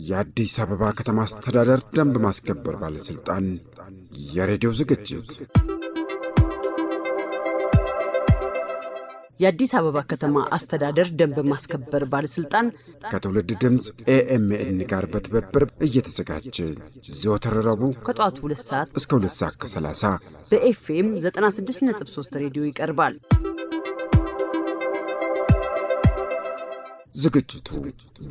የአዲስ አበባ ከተማ አስተዳደር ደንብ ማስከበር ባለስልጣን የሬዲዮ ዝግጅት። የአዲስ አበባ ከተማ አስተዳደር ደንብ ማስከበር ባለስልጣን ከትውልድ ድምጽ ኤኤምኤን ጋር በትብብር እየተዘጋጀ ዘወትር ረቡዕ ከጧቱ 2 ሰዓት እስከ 2 ሰዓት ከ30 በኤፍኤም 96.3 ሬዲዮ ይቀርባል። ዝግጅቱ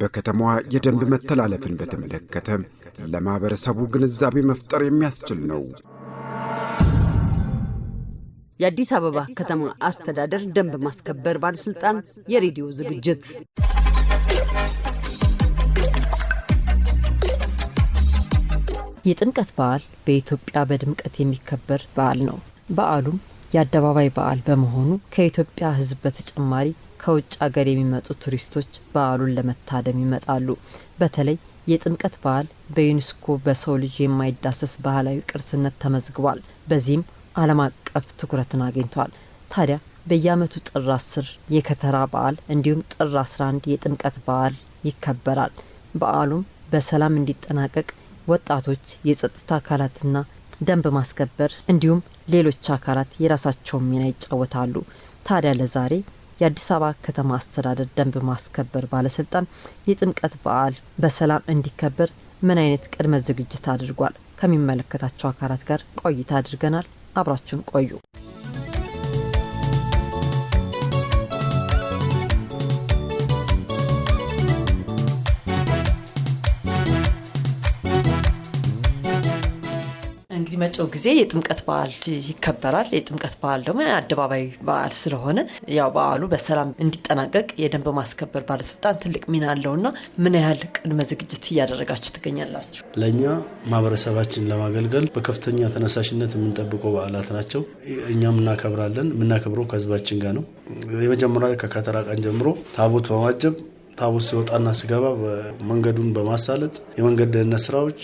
በከተማዋ የደንብ መተላለፍን በተመለከተ ለማህበረሰቡ ግንዛቤ መፍጠር የሚያስችል ነው። የአዲስ አበባ ከተማ አስተዳደር ደንብ ማስከበር ባለስልጣን የሬዲዮ ዝግጅት። የጥምቀት በዓል በኢትዮጵያ በድምቀት የሚከበር በዓል ነው። በዓሉም የአደባባይ በዓል በመሆኑ ከኢትዮጵያ ሕዝብ በተጨማሪ ከውጭ ሀገር የሚመጡ ቱሪስቶች በዓሉን ለመታደም ይመጣሉ። በተለይ የጥምቀት በዓል በዩኔስኮ በሰው ልጅ የማይዳሰስ ባህላዊ ቅርስነት ተመዝግቧል። በዚህም ዓለም አቀፍ ትኩረትን አግኝቷል። ታዲያ በየዓመቱ ጥር 10 የከተራ በዓል እንዲሁም ጥር 11 የጥምቀት በዓል ይከበራል። በዓሉም በሰላም እንዲጠናቀቅ ወጣቶች፣ የጸጥታ አካላትና ደንብ ማስከበር እንዲሁም ሌሎች አካላት የራሳቸውን ሚና ይጫወታሉ። ታዲያ ለዛሬ የአዲስ አበባ ከተማ አስተዳደር ደንብ ማስከበር ባለስልጣን የጥምቀት በዓል በሰላም እንዲከበር ምን አይነት ቅድመ ዝግጅት አድርጓል? ከሚመለከታቸው አካላት ጋር ቆይታ አድርገናል። አብራችሁን ቆዩ። እንግዲህ መጪው ጊዜ የጥምቀት በዓል ይከበራል። የጥምቀት በዓል ደግሞ አደባባይ በዓል ስለሆነ ያው በዓሉ በሰላም እንዲጠናቀቅ የደንብ ማስከበር ባለስልጣን ትልቅ ሚና አለውና ምን ያህል ቅድመ ዝግጅት እያደረጋችሁ ትገኛላችሁ? ለኛ ማህበረሰባችን ለማገልገል በከፍተኛ ተነሳሽነት የምንጠብቀው በዓላት ናቸው። እኛም እናከብራለን። የምናከብረው ከህዝባችን ጋር ነው። የመጀመሪያው ከከተራ ቀን ጀምሮ ታቦት በማጀብ ታቦት ሲወጣና ሲገባ መንገዱን በማሳለጥ የመንገድ ደህንነት ስራዎች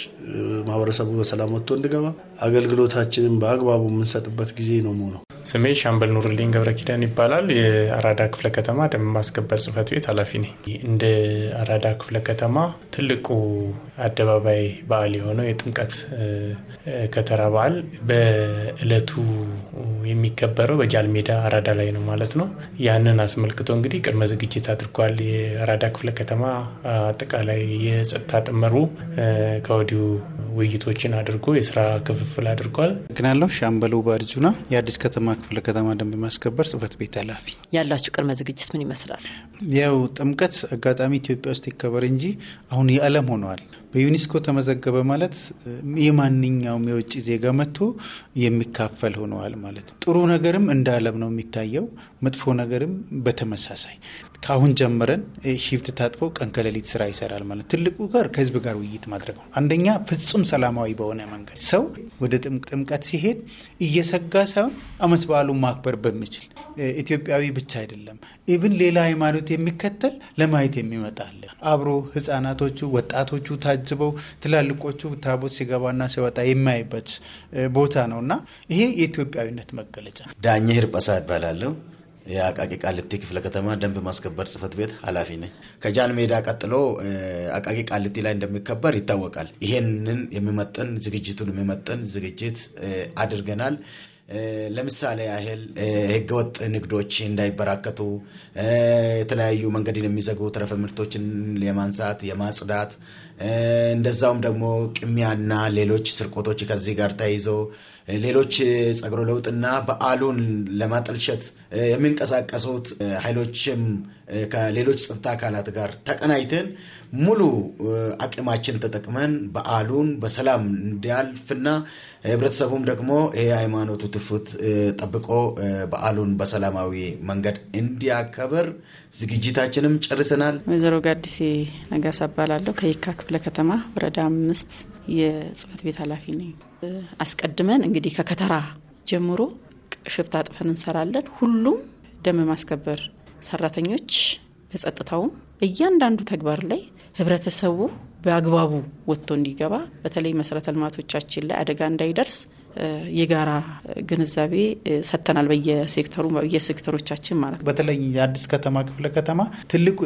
ማህበረሰቡ በሰላም ወጥቶ እንዲገባ አገልግሎታችንን በአግባቡ የምንሰጥበት ጊዜ ነው ማለት ነው። ስሜ ሻምበል ኑርልኝ ገብረኪዳን ይባላል። የአራዳ ክፍለ ከተማ ደንብ ማስከበር ጽህፈት ቤት ኃላፊ ነኝ። እንደ አራዳ ክፍለ ከተማ ትልቁ አደባባይ በዓል የሆነው የጥምቀት ከተራ በዓል በእለቱ የሚከበረው በጃልሜዳ አራዳ ላይ ነው ማለት ነው። ያንን አስመልክቶ እንግዲህ ቅድመ ዝግጅት አድርጓል። የአራዳ ክፍለ ከተማ አጠቃላይ የጸጥታ ጥምሩ ከወዲሁ ውይይቶችን አድርጎ የስራ ክፍፍል አድርጓል። ግናለው ሻምበሉ ባርጁና የአዲስ ከተማ ክፍለ ከተማ ደንብ ማስከበር ጽህፈት ቤት ኃላፊ። ያላችሁ ቅድመ ዝግጅት ምን ይመስላል? ያው ጥምቀት አጋጣሚ ኢትዮጵያ ውስጥ ይከበር እንጂ አሁን የዓለም ሆኗል። በዩኔስኮ ተመዘገበ ማለት የማንኛውም የውጭ ዜጋ መጥቶ የሚካፈል ሆነዋል ማለት ነው። ጥሩ ነገርም እንደ ዓለም ነው የሚታየው፣ መጥፎ ነገርም በተመሳሳይ ካሁን ጀምረን ሺፍት ታጥፎ ቀን ከሌሊት ስራ ይሰራል ማለት ትልቁ ጋር ከህዝብ ጋር ውይይት ማድረግ ነው። አንደኛ ፍጹም ሰላማዊ በሆነ መንገድ ሰው ወደ ጥምቀት ሲሄድ እየሰጋ ሳይሆን አመት በዓሉን ማክበር በሚችል ኢትዮጵያዊ ብቻ አይደለም ኢቭን ሌላ ሃይማኖት የሚከተል ለማየት የሚመጣል አብሮ ህፃናቶቹ ወጣቶቹ ታጅበው ትላልቆቹ ታቦት ሲገባና ሲወጣ የማይበት ቦታ ነውና ይሄ የኢትዮጵያዊነት መገለጫ። ዳኛ ህርጳሳ ይባላል። የአቃቂ ቃሊቲ ክፍለ ከተማ ደንብ ማስከበር ጽህፈት ቤት ኃላፊ ነኝ። ከጃልሜዳ ቀጥሎ አቃቂ ቃሊቲ ላይ እንደሚከበር ይታወቃል። ይሄንን የሚመጥን ዝግጅት አድርገናል። ለምሳሌ ያህል ህገወጥ ንግዶች እንዳይበራከቱ የተለያዩ መንገድን የሚዘጉ ተረፈ ምርቶችን የማንሳት የማጽዳት እንደዛውም ደግሞ ቅሚያና ሌሎች ስርቆቶች ከዚህ ጋር ተያይዞ ሌሎች ጸጉረ ለውጥና በዓሉን ለማጠልሸት የሚንቀሳቀሱት ኃይሎችም ከሌሎች ጸጥታ አካላት ጋር ተቀናይተን ሙሉ አቅማችን ተጠቅመን በዓሉን በሰላም እንዲያልፍና ህብረተሰቡም ደግሞ የሃይማኖቱ ትውፊት ጠብቆ በዓሉን በሰላማዊ መንገድ እንዲያከብር ዝግጅታችንም ጨርሰናል። ወይዘሮ ጋዲሴ ነጋሳ እባላለሁ። ከየካ ክፍለ ከተማ ወረዳ 5 የጽህፈት ቤት ኃላፊ ነኝ። አስቀድመን እንግዲህ ከከተራ ጀምሮ ሽፍት አጥፈን እንሰራለን። ሁሉም ደንብ ማስከበር ሰራተኞች በጸጥታው እያንዳንዱ ተግባር ላይ ህብረተሰቡ በአግባቡ ወጥቶ እንዲገባ በተለይ መሰረተ ልማቶቻችን ላይ አደጋ እንዳይደርስ የጋራ ግንዛቤ ሰጥተናል በየሴክተሮቻችን ማለት ነው። በተለይ የአዲስ ከተማ ክፍለ ከተማ ትልቁ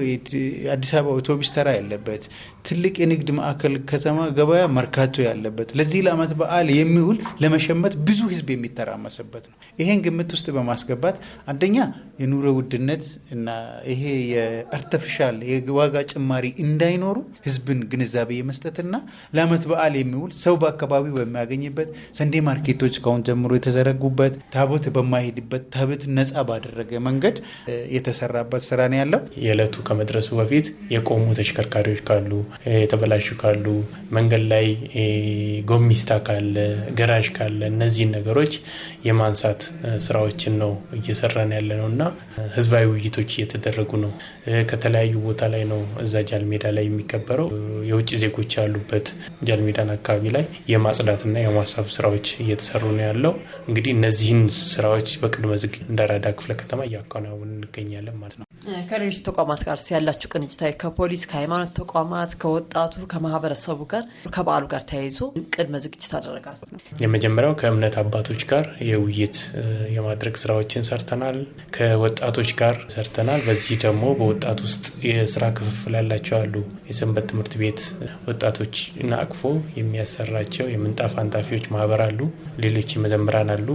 አዲስ አበባ አውቶቡስ ተራ ያለበት ትልቅ የንግድ ማዕከል ከተማ ገበያ መርካቶ ያለበት ለዚህ ለዓመት በዓል የሚውል ለመሸመት ብዙ ህዝብ የሚተራመስበት ነው። ይሄን ግምት ውስጥ በማስገባት አንደኛ የኑሮ ውድነት እና ይሄ የአርቲፊሻል የዋጋ ጭማሪ እንዳይኖሩ ህዝብን ግንዛቤ የመስጠትና ለዓመት በዓል የሚውል ሰው በአካባቢው በሚያገኝበት ሰንዴ ማርኬቶች ካሁን ጀምሮ የተዘረጉበት ታቦት በማይሄድበት ታቦት ነጻ ባደረገ መንገድ የተሰራበት ስራ ነው ያለው። የዕለቱ ከመድረሱ በፊት የቆሙ ተሽከርካሪዎች ካሉ የተበላሹ ካሉ መንገድ ላይ ጎሚስታ ካለ ገራዥ ካለ እነዚህ ነገሮች የማንሳት ስራዎችን ነው እየሰራን ያለነውና ህዝባዊ ውይይቶች እየተደረጉ ነው። ከተለያዩ ቦታ ላይ ነው እዛ ጃልሜዳ ላይ የሚከበረው የውጭ ዜጎች ያሉበት ጃልሜዳን አካባቢ ላይ የማጽዳትና የማሳብ ስራዎች እየተሰሩ ነው ያለው። እንግዲህ እነዚህን ስራዎች በቅድመ ዝግጅት እንደ አራዳ ክፍለ ከተማ እያከናወንን እንገኛለን ማለት ነው። ከሌሎች ተቋማት ጋር ያላችሁ ቅንጅታዊ ከፖሊስ ከሃይማኖት ተቋማት ከወጣቱ ከማህበረሰቡ ጋር ከበዓሉ ጋር ተያይዞ ቅድመ ዝግጅት አደረጋችሁ? የመጀመሪያው ከእምነት አባቶች ጋር የውይይት የማድረግ ስራዎችን ሰርተናል። ከወጣቶች ጋር ሰርተናል። በዚህ ደግሞ በወጣት ውስጥ የስራ ክፍፍል ያላቸው አሉ። የሰንበት ትምህርት ቤት ወጣቶችና አቅፎ የሚያሰራቸው የምንጣፍ አንጣፊዎች ማህበር አሉ። ሌሎች መዘምራን አሉ።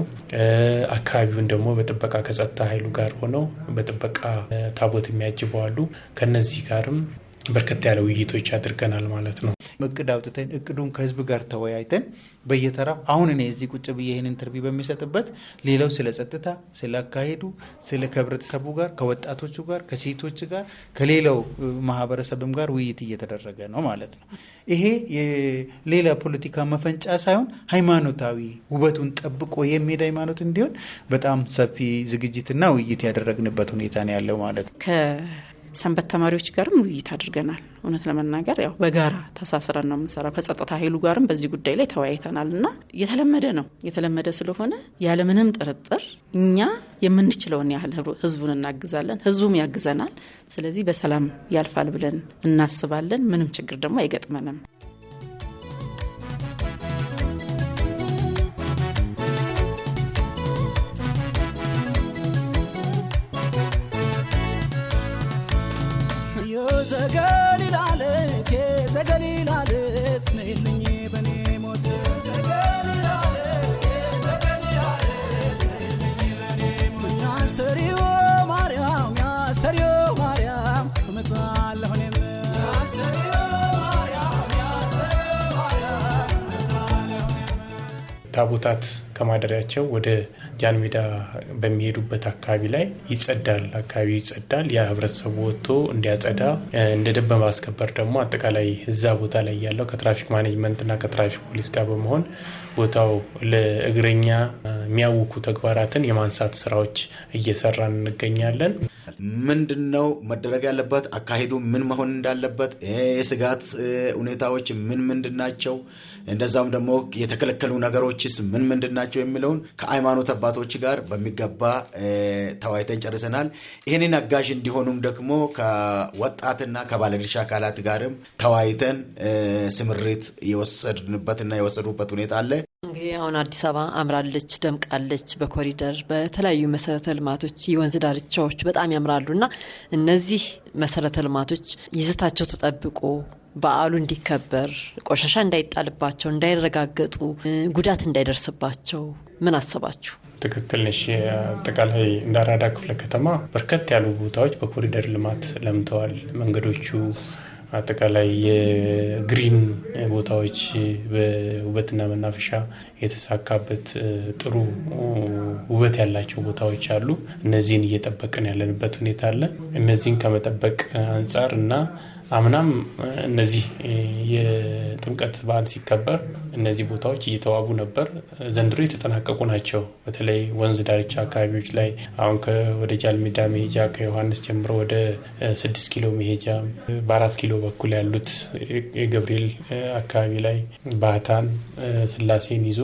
አካባቢውን ደግሞ በጥበቃ ከጸጥታ ኃይሉ ጋር ሆነው በጥበቃ ታቦት የሚያጅቡ አሉ። ከነዚህ ጋርም በርከት ያለ ውይይቶች አድርገናል ማለት ነው። እቅድ አውጥተን እቅዱን ከህዝብ ጋር ተወያይተን በየተራ አሁን እኔ እዚህ ቁጭ ብዬ ይሄን ኢንተርቪው በሚሰጥበት ሌላው ስለ ጸጥታ ስለ አካሄዱ ስለ ከህብረተሰቡ ጋር ከወጣቶቹ ጋር ከሴቶች ጋር ከሌላው ማህበረሰብም ጋር ውይይት እየተደረገ ነው ማለት ነው። ይሄ የሌላ ፖለቲካ መፈንጫ ሳይሆን ሃይማኖታዊ ውበቱን ጠብቆ የሚሄድ ሃይማኖት እንዲሆን በጣም ሰፊ ዝግጅትና ውይይት ያደረግንበት ሁኔታ ነው ያለው ማለት ነው። ሰንበት ተማሪዎች ጋርም ውይይት አድርገናል። እውነት ለመናገር ያው በጋራ ተሳስረን ነው የምንሰራው። ከጸጥታ ኃይሉ ጋርም በዚህ ጉዳይ ላይ ተወያይተናልና የተለመደ ስለሆነ ያለምንም ጥርጥር እኛ የምንችለውን ያህል ህዝቡን እናግዛለን፣ ህዝቡም ያግዘናል። ስለዚህ በሰላም ያልፋል ብለን እናስባለን። ምንም ችግር ደግሞ አይገጥመንም። ዘገሊላለት ነይልኝ በኔ ሞት ዘገሊላለት ነይልኝ በኔ ሞት ያስተሪዮ ማርያም እመጣለሁ እኔም ያስተሪዮ ማርያም እመጣለሁ እኔም። ታቦታት ከማደሪያቸው ወደ ጃንሜዳ በሚሄዱበት አካባቢ ላይ ይጸዳል። አካባቢው ይጸዳል። ያ ህብረተሰቡ ወጥቶ እንዲያጸዳ እንደ ደንብ በማስከበር ደግሞ አጠቃላይ እዛ ቦታ ላይ ያለው ከትራፊክ ማኔጅመንትና ከትራፊክ ፖሊስ ጋር በመሆን ቦታው ለእግረኛ የሚያውኩ ተግባራትን የማንሳት ስራዎች እየሰራን እንገኛለን። ምንድነው መደረግ ያለበት? አካሄዱ ምን መሆን እንዳለበት፣ የስጋት ሁኔታዎች ምን ምንድናቸው፣ እንደዛም ደግሞ የተከለከሉ ነገሮችስ ምን ምንድናቸው የሚለውን ከሃይማኖት አባቶች ጋር በሚገባ ተወያይተን ጨርሰናል። ይሄንን አጋዥ እንዲሆኑም ደግሞ ከወጣትና ከባለድርሻ አካላት ጋርም ተወያይተን ስምሪት የወሰድንበትና የወሰዱበት ሁኔታ አለ። እንግዲህ አሁን አዲስ አበባ አምራለች፣ ደምቃለች። በኮሪደር በተለያዩ መሰረተ ልማቶች የወንዝ ዳርቻዎች በጣም ያምራሉና እነዚህ መሰረተ ልማቶች ይዘታቸው ተጠብቆ በዓሉ እንዲከበር ቆሻሻ እንዳይጣልባቸው፣ እንዳይረጋገጡ፣ ጉዳት እንዳይደርስባቸው ምን አሰባችሁ? ትክክል ነሽ። አጠቃላይ እንደ አራዳ ክፍለ ከተማ በርከት ያሉ ቦታዎች በኮሪደር ልማት ለምተዋል። መንገዶቹ አጠቃላይ የግሪን ቦታዎች በውበትና መናፈሻ የተሳካበት ጥሩ ውበት ያላቸው ቦታዎች አሉ። እነዚህን እየጠበቅን ያለንበት ሁኔታ አለ። እነዚህን ከመጠበቅ አንጻር እና አምናም እነዚህ የጥምቀት በዓል ሲከበር እነዚህ ቦታዎች እየተዋቡ ነበር። ዘንድሮ የተጠናቀቁ ናቸው። በተለይ ወንዝ ዳርቻ አካባቢዎች ላይ አሁን ወደ ጃልሜዳ መሄጃ ከዮሐንስ ጀምሮ ወደ 6 ኪሎ መሄጃ በ4 ኪሎ በኩል ያሉት የገብርኤል አካባቢ ላይ ባህታን ስላሴን ይዞ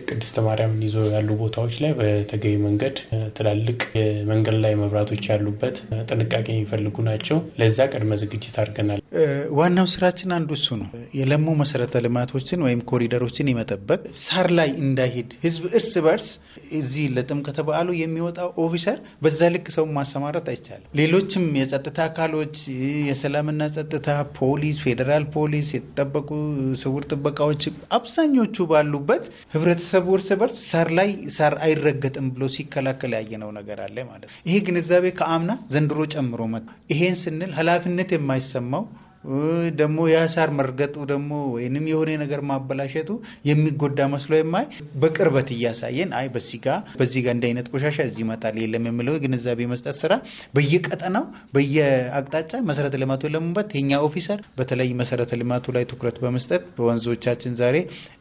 ቅድስተ ማርያምን ይዞ ያሉ ቦታዎች ላይ በተገቢ መንገድ ትላልቅ የመንገድ ላይ መብራቶች ያሉበት ጥንቃቄ የሚፈልጉ ናቸው። ለዛ ቅድመ ዝግጅት አድርገናል። ዋናው ስራችን አንዱ እሱ ነው። የለሙ መሰረተ ልማቶችን ወይም ኮሪደሮችን የመጠበቅ ሳር ላይ እንዳይሄድ ህዝብ እርስ በርስ እዚህ ለጥምቀተ በዓሉ የሚወጣው ኦፊሰር በዛ ልክ ሰው ማሰማራት አይቻልም። ሌሎችም የጸጥታ አካሎች የሰላምና ጸጥታ ፖሊስ፣ ፌዴራል ፖሊስ፣ የተጠበቁ ስውር ጥበቃዎች አብዛኞቹ ባሉበት ህብረተሰቡ እርስ በርስ ሳር አይረገጥም ብሎ ሲከላከል ያየነው ነገር አለ ማለት ነው። ይሄ ግንዛቤ ከአምና ዘንድሮ ጨምሮ መጣ። ይሄን ስንል ኃላፊነት የማይሰማው ደግሞ ያሳር መርገጡ ደግሞ ወይንም የሆነ ነገር ማበላሸቱ የሚጎዳ መስሎ የማይ በቅርበት እያሳየን አይ በዚህ ጋር እንደ አይነት ቆሻሻ እዚህ ይመጣል የለም የሚለው ግንዛቤ መስጠት ስራ በየቀጠናው በየአቅጣጫ መሰረተ ልማቱ ለሙበት የኛ ኦፊሰር በተለይ መሰረተ ልማቱ ላይ ትኩረት በመስጠት በወንዞቻችን ዛሬ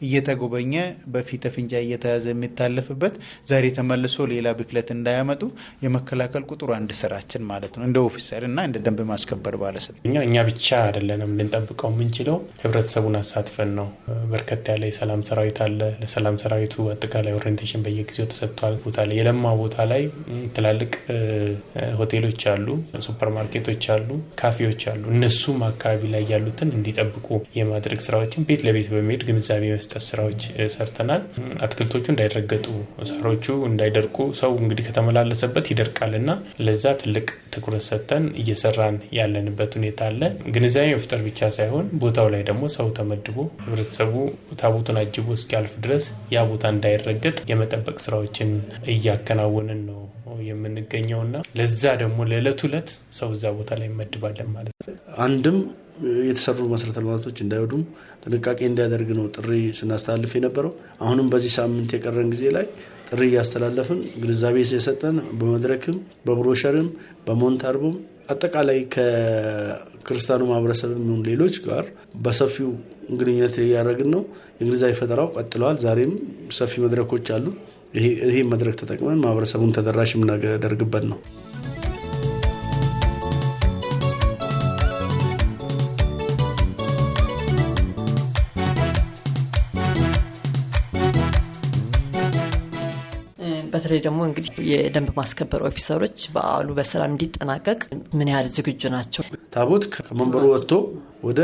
እየተጎበኘ በፊት ፍንጃ እየተያዘ የሚታለፍበት ዛሬ ተመልሶ ሌላ ብክለት እንዳያመጡ የመከላከል ቁጥሩ አንድ ስራችን ማለት ነው እንደ ኦፊሰር እና እንደ ደንብ ማስከበር ባለስልጣን እኛ ብቻ አይደለንም ልንጠብቀው የምንችለው ህብረተሰቡን አሳትፈን ነው። በርከት ያለ የሰላም ሰራዊት አለ። ለሰላም ሰራዊቱ አጠቃላይ ኦሪየንቴሽን በየጊዜው ተሰጥቷል። ቦታ ላይ የለማ ቦታ ላይ ትላልቅ ሆቴሎች አሉ፣ ሱፐርማርኬቶች አሉ፣ ካፌዎች አሉ። እነሱም አካባቢ ላይ ያሉትን እንዲጠብቁ የማድረግ ስራዎችን ቤት ለቤት በመሄድ ግንዛቤ መስጠት ስራዎች ሰርተናል። አትክልቶቹ እንዳይረገጡ፣ ሳሮቹ እንዳይደርቁ ሰው እንግዲህ ከተመላለሰበት ይደርቃልና ለዛ ትልቅ ትኩረት ሰጥተን እየሰራን ያለንበት ሁኔታ አለ። ግንዛቤ መፍጠር ብቻ ሳይሆን ቦታው ላይ ደግሞ ሰው ተመድቦ ህብረተሰቡ ታቦቱን አጅቦ እስኪያልፍ ድረስ ያ ቦታ እንዳይረገጥ የመጠበቅ ስራዎችን እያከናወንን ነው የምንገኘውና ለዛ ደግሞ ለዕለት ዕለት ሰው እዛ ቦታ ላይ መድባለን ማለት ነው። አንድም የተሰሩ መሰረተ ልማቶች እንዳይወዱም ጥንቃቄ እንዲያደርግ ነው ጥሪ ስናስተላልፍ የነበረው። አሁንም በዚህ ሳምንት የቀረን ጊዜ ላይ ጥሪ እያስተላለፍን ግንዛቤ የሰጠን በመድረክም በብሮሸርም በሞንታርቦም አጠቃላይ ከክርስቲያኑ ማህበረሰብም ይሁን ሌሎች ጋር በሰፊው ግንኙነት እያደረግን ነው። የግንዛቤ ፈጠራው ቀጥለዋል። ዛሬም ሰፊ መድረኮች አሉ። ይሄ መድረክ ተጠቅመን ማህበረሰቡን ተደራሽ የምናደርግበት ነው። በተለይ ደግሞ እንግዲህ የደንብ ማስከበር ኦፊሰሮች በዓሉ በሰላም እንዲጠናቀቅ ምን ያህል ዝግጁ ናቸው? ታቦት ከመንበሩ ወጥቶ ወደ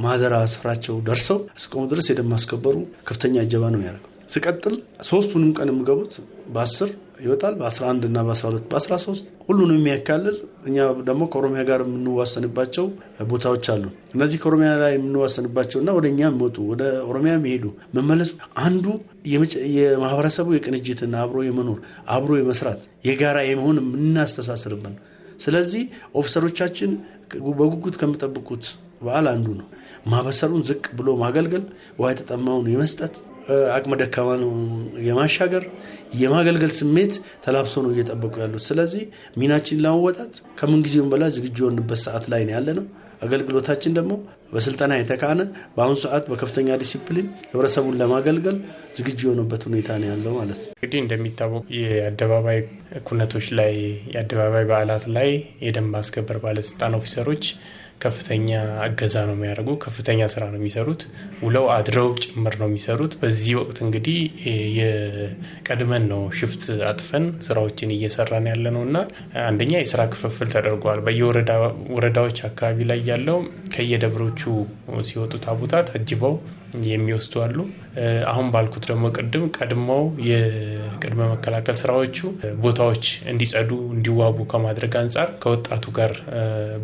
ማደራ ስፍራቸው ደርሰው እስከቆሙ ድረስ የደንብ ማስከበሩ ከፍተኛ እጀባ ነው የሚያደርገው። ሲቀጥል ሶስቱንም ቀን የሚገቡት በ10 ይወጣል፣ በ11 እና በ12 በ13 ሁሉንም የሚያካልል እኛ ደግሞ ከኦሮሚያ ጋር የምንዋሰንባቸው ቦታዎች አሉ። እነዚህ ከኦሮሚያ ላይ የምንዋሰንባቸውና ወደኛ የሚወጡ ወደ ኦሮሚያ የሚሄዱ መመለሱ አንዱ የማህበረሰቡ የቅንጅትና አብሮ የመኖር አብሮ የመስራት የጋራ የመሆን የምናስተሳስርበት። ስለዚህ ኦፊሰሮቻችን በጉጉት ከሚጠብቁት በዓል አንዱ ነው። ማህበረሰቡን ዝቅ ብሎ ማገልገል፣ ውሃ የተጠማውን የመስጠት አቅመ ደካማ ነው የማሻገር የማገልገል ስሜት ተላብሶ ነው እየጠበቁ ያሉት። ስለዚህ ሚናችን ለመወጣት ከምን ጊዜውም በላይ ዝግጁ የሆንበት ሰዓት ላይ ነው ያለነው። አገልግሎታችን ደግሞ በስልጠና የተካነ በአሁኑ ሰዓት በከፍተኛ ዲሲፕሊን ህብረተሰቡን ለማገልገል ዝግጁ የሆነበት ሁኔታ ነው ያለው ማለት ነው። እንግዲህ እንደሚታወቅ የአደባባይ ኩነቶች ላይ የአደባባይ በዓላት ላይ የደንብ ማስከበር ባለስልጣን ኦፊሰሮች ከፍተኛ እገዛ ነው የሚያደርጉ። ከፍተኛ ስራ ነው የሚሰሩት። ውለው አድረው ጭምር ነው የሚሰሩት። በዚህ ወቅት እንግዲህ የቀድመን ነው ሽፍት አጥፈን ስራዎችን እየሰራን ያለ ነውና አንደኛ የስራ ክፍፍል ተደርጓል። በየወረዳዎች አካባቢ ላይ ያለው ከየደብሮቹ ሲወጡ ታቦታት አጅበው የሚወስዱ አሉ። አሁን ባልኩት ደግሞ ቀድመው የቅድመ መከላከል ስራዎቹ ቦታዎች እንዲጸዱ እንዲዋቡ ከማድረግ አንጻር ከወጣቱ ጋር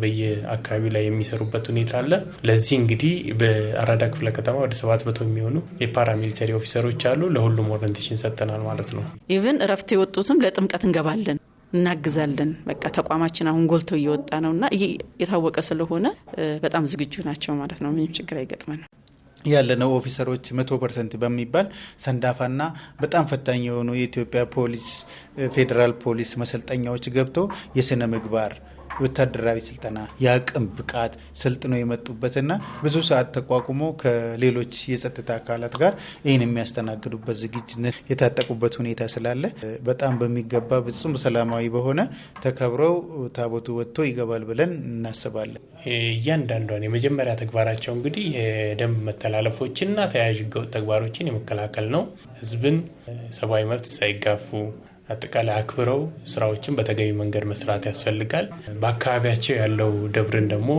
በየአካባቢ ላይ የሚሰሩበት ሁኔታ አለ። ለዚህ እንግዲህ በአራዳ ክፍለ ከተማ ወደ 700 የሚሆኑ የፓራሚሊተሪ ኦፊሰሮች አሉ። ለሁሉም ኦሪየንቴሽን ሰጥተናል ማለት ነው። ኢቭን እረፍት የወጡትም ለጥምቀት እንገባለን እናግዛለን። በቃ ተቋማችን አሁን ጎልቶ እየወጣ ነውና የታወቀ ስለሆነ በጣም ዝግጁ ናቸው ማለት ነው። ምንም ችግር አይገጥመንም። ያለነው ኦፊሰሮች 100% በሚባል ሰንዳፋና በጣም ፈታኝ የሆኑ የኢትዮጵያ ፖሊስ ፌዴራል ፖሊስ መሰልጠኛዎች ገብቶ የስነ ምግባር ወታደራዊ ስልጠና የአቅም ብቃት ስልጥነው የመጡበትና ብዙ ሰዓት ተቋቁሞ ከሌሎች የጸጥታ አካላት ጋር ይህን የሚያስተናግዱበት ዝግጅነት የታጠቁበት ሁኔታ ስላለ በጣም በሚገባ ፍጹም ሰላማዊ በሆነ ተከብረው ታቦቱ ወጥቶ ይገባል ብለን እናስባለን። እያንዳንዷን የመጀመሪያ ተግባራቸው እንግዲህ የደንብ መተላለፎችና ተያያዥ ህገወጥ ተግባሮችን የመከላከል ነው። ህዝብን ሰብአዊ መብት ሳይጋፉ አጠቃላይ አክብረው ስራዎችን በተገቢ መንገድ መስራት ያስፈልጋል። በአካባቢያቸው ያለው ደብርን ደግሞ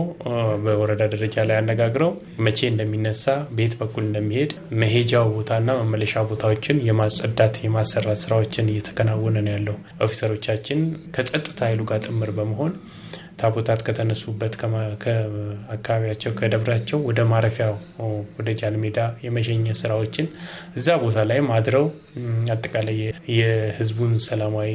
በወረዳ ደረጃ ላይ አነጋግረው መቼ እንደሚነሳ ቤት በኩል እንደሚሄድ መሄጃው ቦታና መመለሻ ቦታዎችን የማጸዳት የማሰራት ስራዎችን እየተከናወነ ነው ያለው። ኦፊሰሮቻችን ከጸጥታ ኃይሉ ጋር ጥምር በመሆን ታቦታት ከተነሱበት ከአካባቢያቸው ከደብራቸው ወደ ማረፊያው ወደ ጃንሜዳ የመሸኘት ስራዎችን እዛ ቦታ ላይ ማድረው አጠቃላይ የህዝቡን ሰላማዊ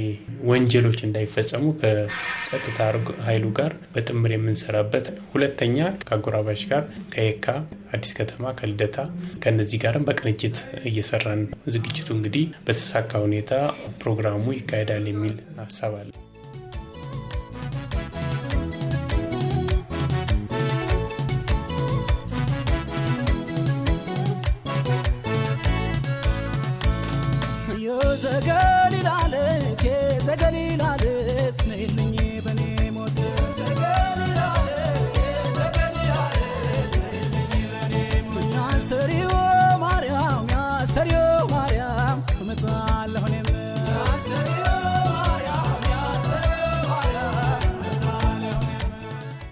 ወንጀሎች እንዳይፈጸሙ ከጸጥታ ኃይሉ ጋር በጥምር የምንሰራበት። ሁለተኛ ከአጎራባች ጋር ከየካ አዲስ ከተማ ከልደታ ከነዚህ ጋርም በቅንጅት እየሰራን ዝግጅቱ እንግዲህ በተሳካ ሁኔታ ፕሮግራሙ ይካሄዳል የሚል ሀሳብ አለ። ዘገሊላለት የዘገሊላለት ነይልኝ በኔ ሞት ያስተሪዮ ማርያም ያስተሪዮ ማርያም እመጣለሁ እኔም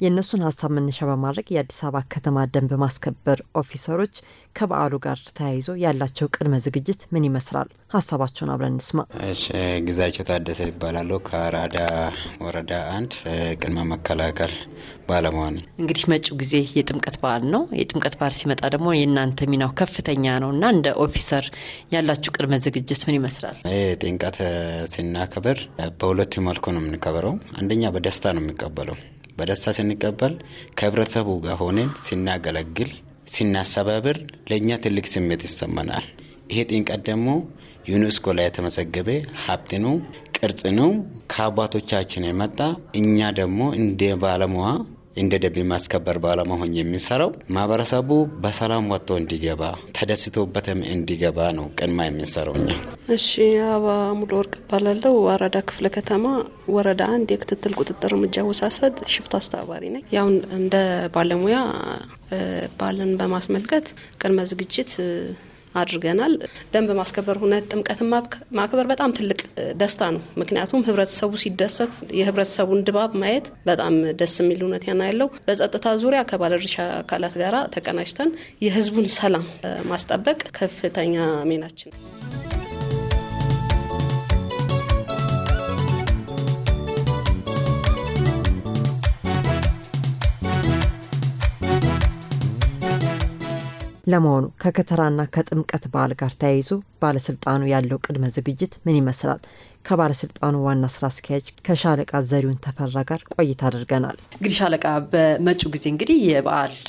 የእነሱን ሀሳብ መነሻ በማድረግ የአዲስ አበባ ከተማ ደንብ ማስከበር ኦፊሰሮች ከበዓሉ ጋር ተያይዞ ያላቸው ቅድመ ዝግጅት ምን ይመስላል? ሀሳባቸውን አብረን እንስማ። እሺ፣ ግዛቸው ታደሰ ይባላል። ከአራዳ ወረዳ 1 ቅድመ መከላከል ባለሙያ ነኝ። እንግዲህ መጪው ጊዜ የጥምቀት በዓል ነው። የጥምቀት በዓል ሲመጣ ደግሞ የእናንተ ሚናው ከፍተኛ ነውና እንደ ኦፊሰር ያላችሁ ቅድመ ዝግጅት ምን ይመስላል? ጥምቀት ሲናከብር በሁለት መልኩ ነው የምንከበረው። አንደኛ በደስታ ነው የሚቀበለው። በደስታ ስንቀበል ከህብረተሰቡ ጋር ሆነን ስናገለግል ስናሰባብር ለእኛ ትልቅ ስሜት ይሰማናል። ይሄ ጥምቀት ደግሞ ዩኔስኮ ላይ የተመዘገበ ሀብት ነው፣ ቅርጽ ነው፣ ከአባቶቻችን የመጣ እኛ ደግሞ እንደ ባለሙያ እንደ ደንብ ማስከበር ባለሙያ ሆኜ የሚሰራው ማህበረሰቡ በሰላም ወጥቶ እንዲገባ ተደስቶበትም እንዲገባ ነው ቅድማ የሚሰራው እኛ። እሺ፣ አባ ሙሉ ወርቅ ባላለው አራዳ ክፍለ ከተማ ወረዳ 1 የክትትል ቁጥጥር እርምጃ ወሳሰድ ሽፍታ አስተባባሪ ነኝ። ያው እንደ ባለሙያ ባለን በማስመልከት ቅድመ ዝግጅት አድርገናል። ደንብ ማስከበር ሁኔታ ጥምቀትን ማክበር በጣም ትልቅ ደስታ ነው። ምክንያቱም ህብረተሰቡ ሲደሰት የህብረተሰቡን ድባብ ማየት በጣም ደስ የሚል ሁኔታ ያለው። በጸጥታ ዙሪያ ከባለድርሻ አካላት ጋራ ተቀናጅተን የህዝቡን ሰላም ማስጠበቅ ከፍተኛ ሚናችን ነው። ለመሆኑ ከከተራና ከጥምቀት በዓል ጋር ተያይዞ ባለስልጣኑ ያለው ቅድመ ዝግጅት ምን ይመስላል? ከባለስልጣኑ ዋና ስራ አስኪያጅ ከሻለቃ ዘሪሁን ተፈራ ጋር ቆይታ አድርገናል። እንግዲህ ሻለቃ በመጪው ጊዜ እንግዲህ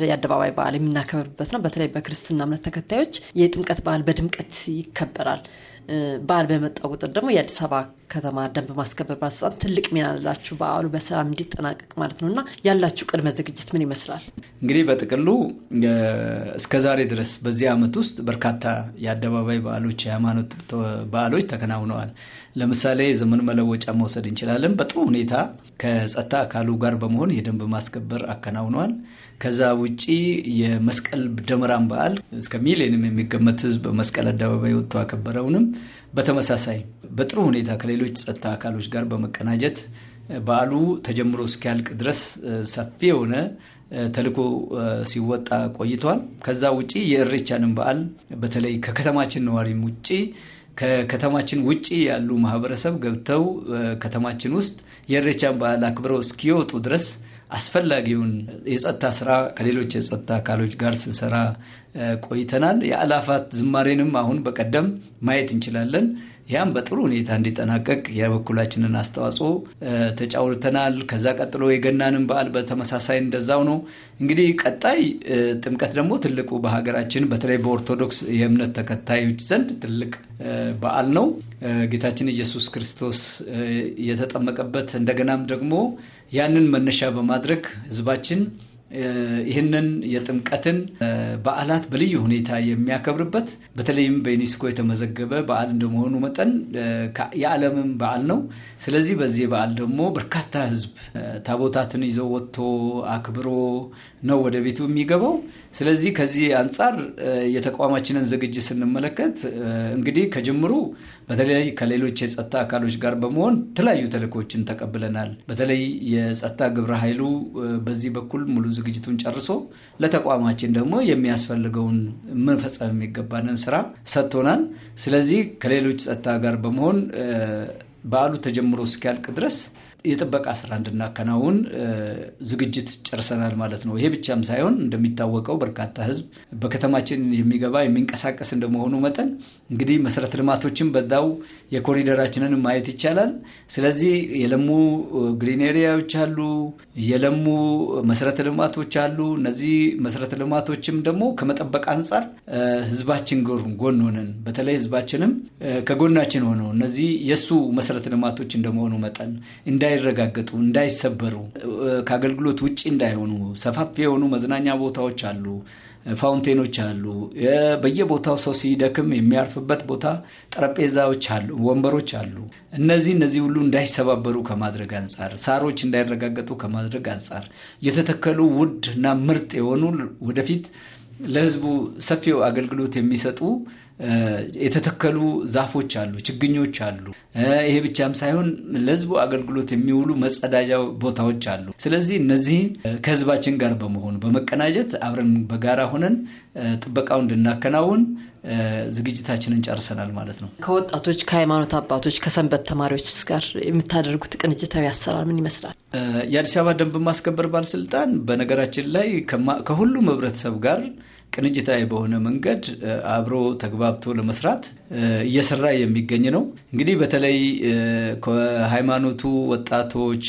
የአደባባይ በዓል የምናከብርበት ነው። በተለይ በክርስትና እምነት ተከታዮች የጥምቀት በዓል በድምቀት ይከበራል። በዓል በመጣ ቁጥር ደግሞ የአዲስ አበባ ከተማ ደንብ ማስከበር ባለስልጣን ትልቅ ሚና አላችሁ በዓሉ በሰላም እንዲጠናቀቅ ማለት ነውና ያላችሁ ቅድመ ዝግጅት ምን ይመስላል? እንግዲህ በጥቅሉ እስከዛሬ ድረስ በዚህ ዓመት ውስጥ በርካታ የአደባባይ በዓሎች የሃይማኖት በዓሎች ተከናውነዋል። ለምሳሌ ዘመን መለወጫ መውሰድ እንችላለን። በጥሩ ሁኔታ ከጸጥታ አካሉ ጋር በመሆን የደንብ ማስከበር አከናውነዋል። ከዛ ውጪ የመስቀል ደመራን በዓል እስከ ሚሊዮንም የሚገመት ህዝብ መስቀል አደባባይ ወጥቶ አከበረውንም በተመሳሳይ በጥሩ ሁኔታ ከሌሎች ጸጥታ አካሎች ጋር በመቀናጀት በዓሉ ተጀምሮ እስኪያልቅ ድረስ ሰፊ የሆነ ተልዕኮ ሲወጣ ቆይቷል። ከዛ ውጪ የኢሬቻንም በዓል በተለይ ከከተማችን ነዋሪም ውጪ ከከተማችን ውጪ ያሉ ማህበረሰብ ገብተው ከተማችን ውስጥ የኢሬቻን በዓል አክብረው እስኪወጡ ድረስ አስፈላጊውን የጸጥታ ስራ ከሌሎች የጸጥታ አካሎች ጋር ስንሰራ ቆይተናል። የአላፋት ዝማሬንም አሁን በቀደም ማየት እንችላለን። ያም በጥሩ ሁኔታ እንዲጠናቀቅ የበኩላችንን አስተዋጽኦ ተጫውተናል። ከዛ ቀጥሎ የገናንን በዓል በተመሳሳይ እንደዛው ነው። እንግዲህ ቀጣይ ጥምቀት ደግሞ ትልቁ በሀገራችን በተለይ በኦርቶዶክስ የእምነት ተከታዮች ዘንድ ትልቅ በዓል ነው። ጌታችን ኢየሱስ ክርስቶስ የተጠመቀበት እንደገናም ደግሞ ያንን መነሻ በማድረግ ህዝባችን ይህንን የጥምቀትን በዓላት በልዩ ሁኔታ የሚያከብርበት በተለይም በዩኔስኮ የተመዘገበ በዓል እንደመሆኑ መጠን የዓለምም በዓል ነው። ስለዚህ በዚህ በዓል ደግሞ በርካታ ሕዝብ ታቦታትን ይዞ ወጥቶ አክብሮ ነው ወደ ቤቱ የሚገባው። ስለዚህ ከዚህ አንጻር የተቋማችንን ዝግጅት ስንመለከት እንግዲህ ከጅምሩ በተለይ ከሌሎች የጸጥታ አካሎች ጋር በመሆን የተለያዩ ተልእኮችን ተቀብለናል። በተለይ የጸጥታ ግብረ ኃይሉ በዚህ በኩል ሙሉ ዝግጅቱን ጨርሶ ለተቋማችን ደግሞ የሚያስፈልገውን መፈጸም የሚገባንን ስራ ሰጥቶናል። ስለዚህ ከሌሎች ጸጥታ ጋር በመሆን በዓሉ ተጀምሮ እስኪያልቅ ድረስ የጥበቃ ስራ እንድናከናውን ዝግጅት ጨርሰናል ማለት ነው። ይሄ ብቻም ሳይሆን እንደሚታወቀው በርካታ ህዝብ በከተማችን የሚገባ የሚንቀሳቀስ እንደመሆኑ መጠን እንግዲህ መሰረተ ልማቶችን በዛው የኮሪደራችንን ማየት ይቻላል። ስለዚህ የለሙ ግሪን ኤሪያዎች አሉ፣ የለሙ መሰረተ ልማቶች አሉ። እነዚህ መሰረተ ልማቶችም ደግሞ ከመጠበቅ አንጻር ህዝባችን ጎን ሆነን በተለይ ህዝባችንም ከጎናችን ሆነው እነዚህ የሱ መሰረተ ልማቶች እንደመሆኑ መጠን እንዳይረጋገጡ እንዳይሰበሩ ከአገልግሎት ውጪ እንዳይሆኑ ሰፋፊ የሆኑ መዝናኛ ቦታዎች አሉ፣ ፋውንቴኖች አሉ። በየቦታው ሰው ሲደክም የሚያርፍበት ቦታ ጠረጴዛዎች አሉ፣ ወንበሮች አሉ። እነዚህ ሁሉ እንዳይሰባበሩ ከማድረግ አንጻር ሳሮች እንዳይረጋገጡ ከማድረግ አንጻር የተተከሉ ውድ እና ምርጥ የሆኑ ወደፊት ለህዝቡ ሰፊው አገልግሎት የሚሰጡ የተተከሉ ዛፎች አሉ፣ ችግኞች አሉ። ይሄ ብቻም ሳይሆን ለህዝቡ አገልግሎት የሚውሉ መጸዳጃ ቦታዎች አሉ። ስለዚህ እነዚህ ከህዝባችን ጋር በመሆን በመቀናጀት አብረን በጋራ ሆነን ጥበቃውን እንድናከናውን ዝግጅታችንን ጨርሰናል ማለት ነው። ከወጣቶች፣ ከሃይማኖት አባቶች፣ ከሰንበት ተማሪዎች ጋር የምታደርጉት ቅንጅታዊ አሰራር ምን ይመስላል? የአዲስ አበባ ደንብ ማስከበር ባለስልጣን በነገራችን ላይ ከሁሉም ህብረተሰብ ጋር ቅንጅታዊ በሆነ መንገድ አብሮ ተግባብቶ ለመስራት እየሰራ የሚገኝ ነው። እንግዲህ በተለይ ከሃይማኖቱ ወጣቶች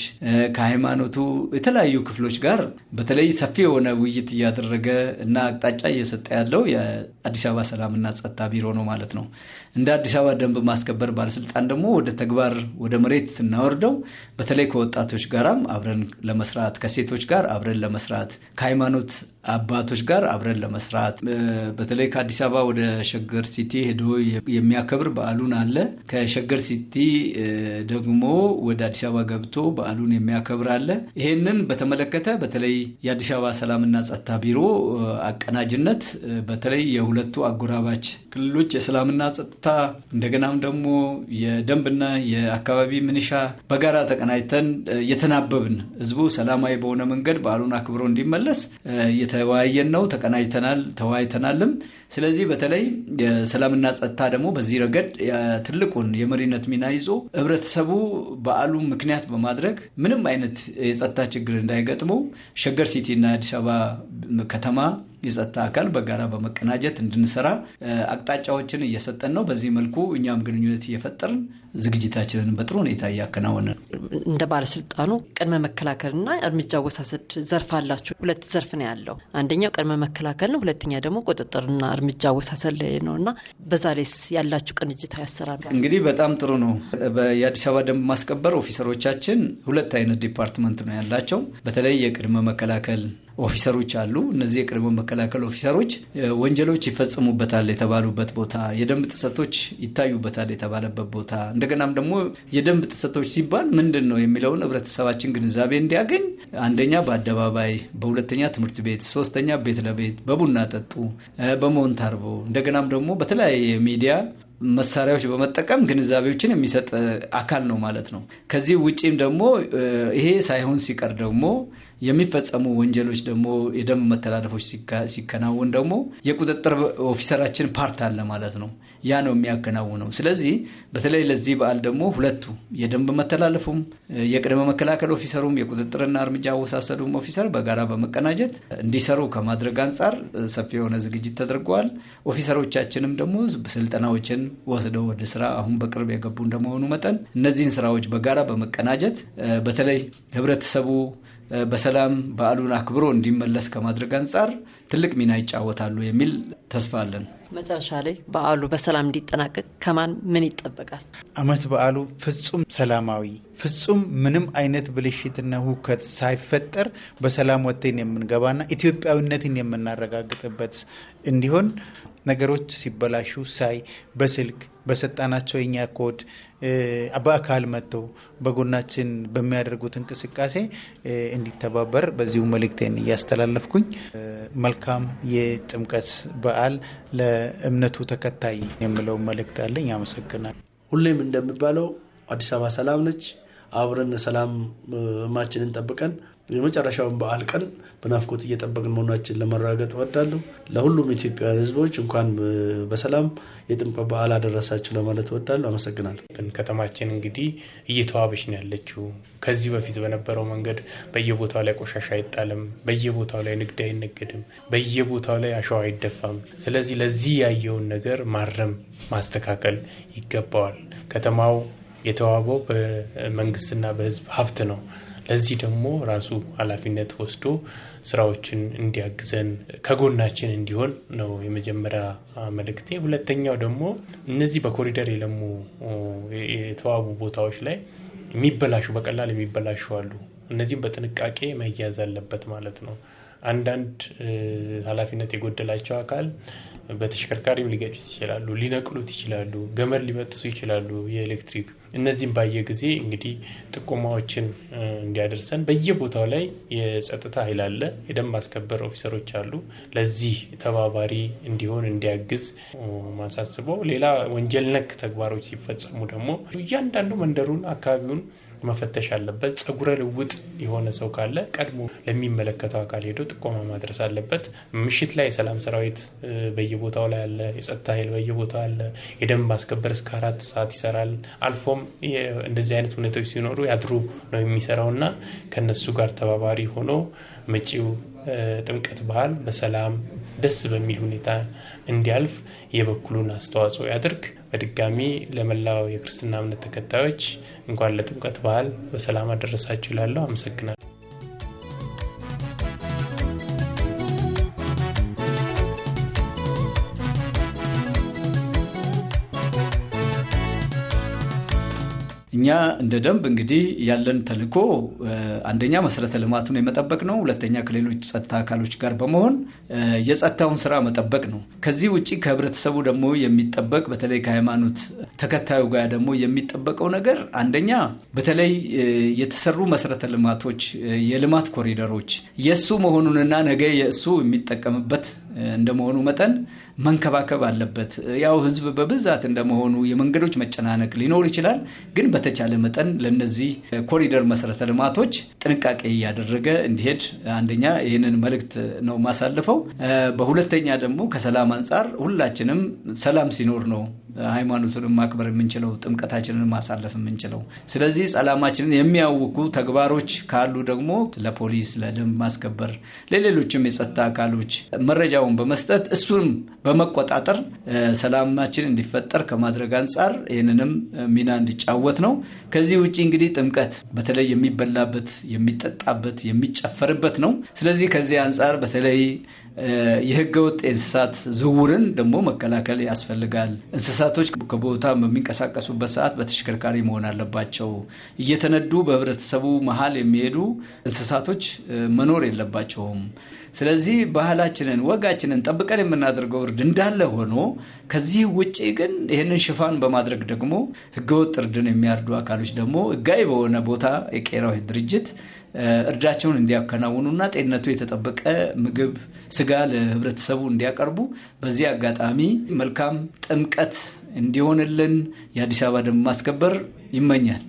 ከሃይማኖቱ የተለያዩ ክፍሎች ጋር በተለይ ሰፊ የሆነ ውይይት እያደረገ እና አቅጣጫ እየሰጠ ያለው የአዲስ አበባ ሰላምና ጸጥታ ቢሮ ነው ማለት ነው። እንደ አዲስ አበባ ደንብ ማስከበር ባለስልጣን ደግሞ ወደ ተግባር ወደ መሬት ስናወርደው በተለይ ከወጣቶች ጋራም አብረን ለመስራት፣ ከሴቶች ጋር አብረን ለመስራት፣ ከሃይማኖት አባቶች ጋር አብረን ለመስራት በተለይ ከአዲስ አበባ ወደ ሸገር ሲቲ ሄዶ የሚያከብር በዓሉን አለ። ከሸገር ሲቲ ደግሞ ወደ አዲስ አበባ ገብቶ በዓሉን የሚያከብር አለ። ይሄንን በተመለከተ በተለይ የአዲስ አበባ ሰላምና ጸጥታ ቢሮ አቀናጅነት በተለይ የሁለቱ አጎራባች ክልሎች የሰላምና ጸጥታ እንደገናም ደግሞ የደንብና የአካባቢ ምንሻ በጋራ ተቀናጅተን የተናበብን ህዝቡ ሰላማዊ በሆነ መንገድ በዓሉን አክብሮ እንዲመለስ የተወያየን ነው። ተቀናጅተናል፣ ተወያይተናልም። ስለዚህ በተለይ የሰላምና ጸጥታ ደግሞ በዚህ ረገድ ትልቁን የመሪነት ሚና ይዞ ህብረተሰቡ በዓሉን ምክንያት በማድረግ ምንም አይነት የጸጥታ ችግር እንዳይገጥመው ሸገር ሲቲና አዲስ አበባ ከተማ የጸጥታ አካል በጋራ በመቀናጀት እንድንሰራ አቅጣጫዎችን እየሰጠን ነው። በዚህ መልኩ እኛም ግንኙነት እየፈጠርን ዝግጅታችንን በጥሩ ሁኔታ እያከናወንን። እንደ ባለስልጣኑ ቅድመ መከላከልና እርምጃ አወሳሰድ ዘርፍ አላችሁ። ሁለት ዘርፍ ነው ያለው። አንደኛው ቅድመ መከላከል ነው፣ ሁለተኛ ደግሞ ቁጥጥርና እርምጃ አወሳሰድ ላይ ነውና በዛ ላይስ ያላችሁ ቅንጅታዊ አሰራር? እንግዲህ በጣም ጥሩ ነው። የአዲስ አበባ ደንብ ማስከበር ኦፊሰሮቻችን ሁለት አይነት ዲፓርትመንት ነው ያላቸው። በተለይ የቅድመ መከላከል ኦፊሰሮች አሉ። እነዚህ የቅድመ መከላከል ኦፊሰሮች ወንጀሎች ይፈጽሙበታል የተባሉበት ቦታ፣ የደንብ ጥሰቶች ይታዩበታል የተባለበት ቦታ፣ እንደገናም ደግሞ የደንብ ጥሰቶች ሲባል ምንድን ነው የሚለውን ህብረተሰባችን ግንዛቤ እንዲያገኝ አንደኛ በአደባባይ፣ በሁለተኛ ትምህርት ቤት፣ ሶስተኛ ቤት ለቤት በቡና ጠጡ፣ በሞንታርቦ እንደገናም ደግሞ በተለያየ ሚዲያ መሳሪያዎች በመጠቀም ግንዛቤዎችን የሚሰጥ አካል ነው ማለት ነው። ከዚህ ውጪም ደግሞ ይሄ ሳይሆን ሲቀር ደግሞ የሚፈጸሙ ወንጀሎች ደግሞ የደንብ መተላለፎች ሲከናወን ደግሞ የቁጥጥር ኦፊሰራችን ፓርት አለ ማለት ነው። ያ ነው የሚያከናውነው። ስለዚህ በተለይ ለዚህ በዓል ደግሞ ሁለቱ የደንብ መተላለፉም የቅድመ መከላከል ኦፊሰሩም የቁጥጥርና እርምጃ አወሳሰዱም ኦፊሰር በጋራ በመቀናጀት እንዲሰሩ ከማድረግ አንጻር ሰፊ የሆነ ዝግጅት ተደርጓል። ኦፊሰሮቻችንም ደግሞ ስልጠናዎችን ወስደው ወደ ስራ አሁን በቅርብ የገቡ እንደመሆኑ መጠን እነዚህን ስራዎች በጋራ በመቀናጀት በተለይ ህብረተሰቡ በሰላም በዓሉን አክብሮ እንዲመለስ ከማድረግ አንጻር ትልቅ ሚና ይጫወታሉ የሚል ተስፋ አለን። መጨረሻ ላይ በዓሉ በሰላም እንዲጠናቀቅ ከማን ምን ይጠበቃል? ዓመት በዓሉ ፍጹም ሰላማዊ፣ ፍጹም ምንም አይነት ብልሽትና ሁከት ሳይፈጠር በሰላም ወጥተን የምንገባና ኢትዮጵያዊነትን የምናረጋግጥበት እንዲሆን ነገሮች ሲበላሹ ሳይ በስልክ በሰጣናቸው የኛ ኮድ በአካል መጥተው በጎናችን በሚያደርጉት እንቅስቃሴ እንዲተባበር በዚሁ መልእክቴን እያስተላለፍኩኝ መልካም የጥምቀት በዓል ለእምነቱ ተከታይ የምለው መልእክት አለኝ። አመሰግናለሁ። ሁሌም እንደሚባለው አዲስ አበባ ሰላም ነች። አብረን ሰላም ማችንን ጠብቀን የመጨረሻውን በዓል ቀን በናፍቆት እየጠበቅን መሆናችን ለማረጋገጥ እወዳለሁ። ለሁሉም ኢትዮጵያውያን ሕዝቦች እንኳን በሰላም የጥምቀት በዓል አደረሳችሁ ለማለት እወዳለሁ። አመሰግናለሁ። ከተማችን እንግዲህ እየተዋበች ነው ያለችው። ከዚህ በፊት በነበረው መንገድ በየቦታው ላይ ቆሻሻ አይጣልም፣ በየቦታው ላይ ንግድ አይነገድም፣ በየቦታው ላይ አሸዋ አይደፋም። ስለዚህ ለዚህ ያየውን ነገር ማረም ማስተካከል ይገባዋል። ከተማው የተዋበው በመንግስትና በህዝብ ሀብት ነው። ለዚህ ደግሞ ራሱ ኃላፊነት ወስዶ ስራዎችን እንዲያግዘን ከጎናችን እንዲሆን ነው የመጀመሪያ መልእክቴ። ሁለተኛው ደግሞ እነዚህ በኮሪደር የለሙ የተዋቡ ቦታዎች ላይ የሚበላሹ በቀላል የሚበላሹ አሉ። እነዚህም በጥንቃቄ መያዝ አለበት ማለት ነው። አንዳንድ ኃላፊነት የጎደላቸው አካል በተሽከርካሪም ሊገጩት ይችላሉ፣ ሊነቅሉት ይችላሉ፣ ገመድ ሊበጥሱ ይችላሉ የኤሌክትሪክ። እነዚህም ባየ ጊዜ እንግዲህ ጥቆማዎችን እንዲያደርሰን በየቦታው ላይ የጸጥታ ኃይል አለ፣ የደንብ ማስከበር ኦፊሰሮች አሉ። ለዚህ ተባባሪ እንዲሆን እንዲያግዝ ማሳስበው። ሌላ ወንጀል ነክ ተግባሮች ሲፈጸሙ ደግሞ እያንዳንዱ መንደሩን አካባቢውን መፈተሽ አለበት። ጸጉረ ልውጥ የሆነ ሰው ካለ ቀድሞ ለሚመለከተው አካል ሄዶ ጥቆማ ማድረስ አለበት። ምሽት ላይ የሰላም ሰራዊት በየቦታው ላይ አለ፣ የጸጥታ ኃይል በየቦታው አለ። የደንብ ማስከበር እስከ 4 ሰዓት ይሰራል። አልፎም እንደዚህ አይነት ሁኔታዎች ሲኖሩ ያድሩ ነው የሚሰራውና ከነሱ ጋር ተባባሪ ሆኖ መጪው ጥምቀት በዓል በሰላም ደስ በሚል ሁኔታ እንዲያልፍ የበኩሉን አስተዋጽኦ ያድርግ። በድጋሚ ለመላው የክርስትና እምነት ተከታዮች እንኳን ለጥምቀት በዓል በሰላም አደረሳችሁ እላለሁ። አመሰግናለሁ። እኛ እንደ ደንብ እንግዲህ ያለን ተልዕኮ አንደኛ መሰረተ ልማቱን የመጠበቅ ነው። ሁለተኛ ከሌሎች ጸጥታ አካሎች ጋር በመሆን የጸጥታውን ስራ መጠበቅ ነው። ከዚህ ውጪ ከህብረተሰቡ ደግሞ የሚጠበቅ በተለይ ከሃይማኖት ተከታዩ ጋር ደግሞ የሚጠበቀው ነገር አንደኛ በተለይ የተሰሩ መሰረተ ልማቶች የልማት ኮሪደሮች የሱ መሆኑንና ነገ የሱ የሚጠቀምበት እንደመሆኑ መጠን መንከባከብ አለበት። ያው ህዝብ በብዛት እንደመሆኑ የመንገዶች መጨናነቅ ሊኖር ይችላል። ግን በተቻለ መጠን ለነዚህ ኮሪደር መሰረተ ልማቶች ጥንቃቄ እያደረገ እንዲሄድ አንደኛ ይህንን መልእክት ነው ማሳልፈው። በሁለተኛ ደግሞ ከሰላም አንጻር ሁላችንም ሰላም ሲኖር ነው ሃይማኖቱን ማክበር የምንችለው፣ ጥምቀታችንን ማሳለፍ የምንችለው። ስለዚህ ሰላማችንን የሚያውኩ ተግባሮች ካሉ ደግሞ ለፖሊስ፣ ለደንብ ማስከበር፣ ለሌሎችም የጸጥታ አካሎች መረጃውን በመስጠት እሱንም በመቆጣጠር ሰላማችን እንዲፈጠር ከማድረግ አንጻር ይህንንም ሚና እንዲጫወት ነው። ከዚህ ውጪ እንግዲህ ጥምቀት በተለይ የሚበላበት፣ የሚጠጣበት፣ የሚጨፈርበት ነው። ስለዚህ ከዚህ አንጻር በተለይ የህገወጥ እንስሳት ዝውውርን ደግሞ መከላከል ያስፈልጋል። እንስሳቶች ከቦታ በሚንቀሳቀሱበት ሰዓት በተሽከርካሪ መሆን አለባቸው። እየተነዱ በህብረተሰቡ መሀል የሚሄዱ እንስሳቶች መኖር የለባቸውም። ስለዚህ ባህላችንን ወጋችንን ጠብቀን የምናደርገው እርድ እንዳለ ሆኖ ከዚህ ውጪ ግን ይህንን ሽፋን በማድረግ ደግሞ ህገወጥ እርድን የሚያርዱ አካሎች ደግሞ ህጋዊ በሆነ ቦታ የቄራው ድርጅት እርዳቸውን እንዲያከናውኑና ጤንነቱ የተጠበቀ ምግብ፣ ስጋ ለህብረተሰቡ እንዲያቀርቡ በዚህ አጋጣሚ መልካም ጥምቀት እንዲሆንልን የአዲስ አበባ ደንብ ማስከበር ይመኛል።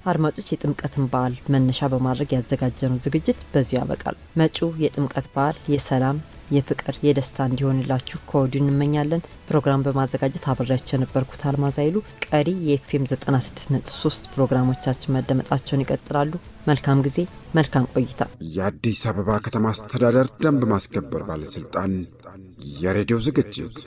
አድማጮች የጥምቀትን በዓል መነሻ በማድረግ ያዘጋጀነው ዝግጅት በዚሁ ያበቃል። መጪው የጥምቀት በዓል የሰላም የፍቅር የደስታ እንዲሆንላችሁ ከወዲሁ እንመኛለን። ፕሮግራም በማዘጋጀት አብሬያችሁ የነበርኩት አልማዝ ኃይሉ። ቀሪ የኤፍኤም 96.3 ፕሮግራሞቻችን መደመጣቸውን ይቀጥላሉ። መልካም ጊዜ፣ መልካም ቆይታ። የአዲስ አበባ ከተማ አስተዳደር ደንብ ማስከበር ባለስልጣን የሬዲዮ ዝግጅት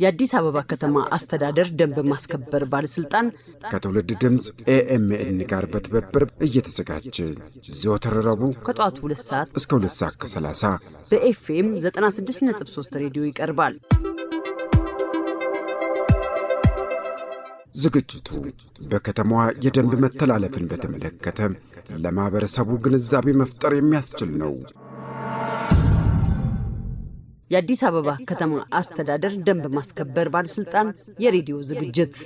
የአዲስ አበባ ከተማ አስተዳደር ደንብ ማስከበር ባለስልጣን ከትውልድ ድምጽ ኤኤምኤን ጋር በትብብር እየተዘጋጀ ዘወትር ረቡዕ ከጧቱ 2 ሰዓት እስከ 2 ሰዓት ከ30 በኤፍኤም 96.3 ሬዲዮ ይቀርባል። ዝግጅቱ በከተማዋ የደንብ መተላለፍን በተመለከተ ለማህበረሰቡ ግንዛቤ መፍጠር የሚያስችል ነው። የአዲስ አበባ ከተማ አስተዳደር ደንብ ማስከበር ባለስልጣን የሬዲዮ ዝግጅት